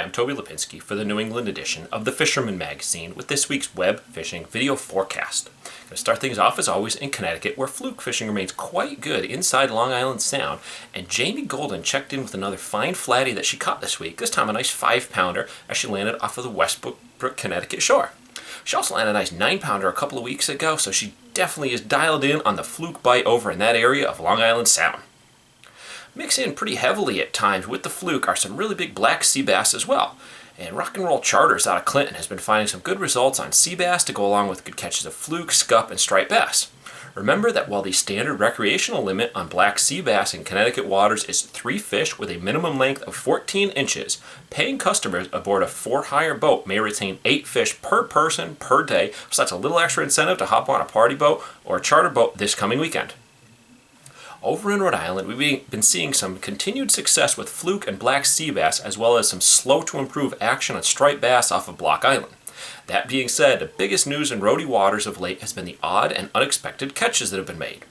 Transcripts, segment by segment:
I'm Toby Lapinski for the New England edition of the Fisherman magazine with this week's web fishing video forecast. I'm going to start things off as always in Connecticut, where fluke fishing remains quite good inside Long Island Sound, and Jaime Golden checked in with another fine flattie that she caught this week, this time a nice 5-pounder as she landed off of the Westbrook, Connecticut shore. She also landed a nice 9-pounder a couple of weeks ago, so she definitely is dialed in on the fluke bite over in that area of Long Island Sound. Mix in pretty heavily at times with the fluke are some really big black sea bass as well. And Rock and Roll Charters out of Clinton has been finding some good results on sea bass to go along with good catches of fluke, scup, and striped bass. Remember that while the standard recreational limit on black sea bass in Connecticut waters is 3 fish with a minimum length of 14 inches, paying customers aboard a for-hire boat may retain 8 fish per person per day, so that's a little extra incentive to hop on a party boat or a charter boat this coming weekend. Over in Rhode Island, we've been seeing some continued success with fluke and black sea bass, as well as some slow-to-improve action on striped bass off of Block Island. That being said, the biggest news in Rhody waters of late has been the odd and unexpected catches that have been made.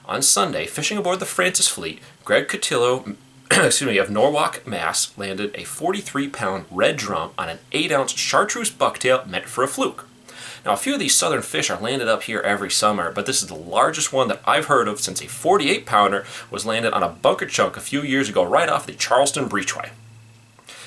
On Sunday, fishing aboard the Francis fleet, Greg Cutillo of Norwalk, Mass. landed a 43-pound red drum on an 8-ounce chartreuse bucktail meant for a fluke. Now, a few of these southern fish are landed up here every summer, but this is the largest one that I've heard of since a 48-pounder was landed on a bunker chunk a few years ago right off the Charlestown Breachway.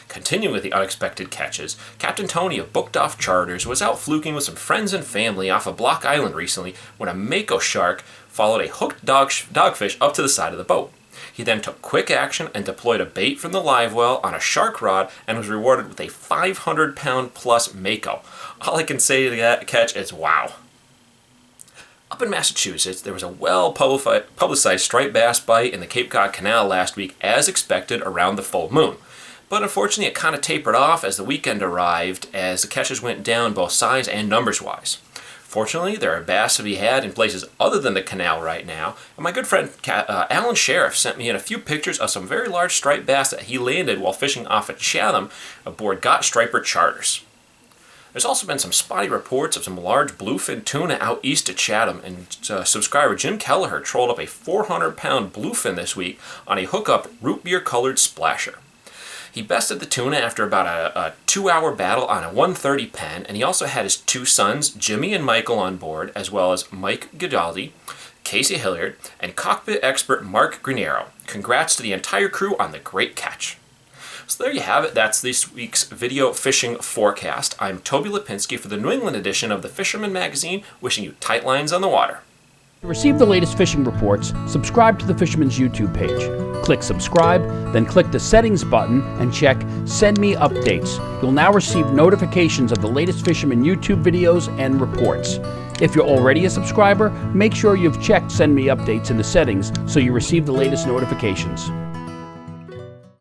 Continuing with the unexpected catches, Captain Tony of Booked Off Charters was out fluking with some friends and family off of Block Island recently when a Mako shark followed a hooked dogfish up to the side of the boat. He then took quick action and deployed a bait from the live well on a shark rod and was rewarded with a 500-pound plus Mako. All I can say to that catch is wow. Up in Massachusetts, there was a well-publicized striped bass bite in the Cape Cod Canal last week as expected around the full moon. But unfortunately, it kind of tapered off as the weekend arrived as the catches went down both size and numbers-wise. Fortunately, there are bass to be had in places other than the canal right now, and my good friend Alan Sheriff sent me in a few pictures of some very large striped bass that he landed while fishing off at Chatham aboard Got Striper charters. There's also been some spotty reports of some large bluefin tuna out east of Chatham, and subscriber Jim Kelleher trolled up a 400-pound bluefin this week on a hookup root beer-colored splasher. He bested the tuna after about a 2-hour battle on a 130 pen, and he also had his 2 sons, Jimmy and Michael, on board, as well as Mike Guidaldi, Casey Hilliard, and cockpit expert Mark Granero. Congrats to the entire crew on the great catch. So there you have it. That's this week's video fishing forecast. I'm Toby Lapinski for the New England edition of the Fisherman magazine, wishing you tight lines on the water. To receive the latest fishing reports, subscribe to the Fisherman's YouTube page. Click subscribe, then click the settings button and check Send Me Updates. You'll now receive notifications of the latest Fisherman YouTube videos and reports. If you're already a subscriber, make sure you've checked Send Me Updates in the settings so you receive the latest notifications.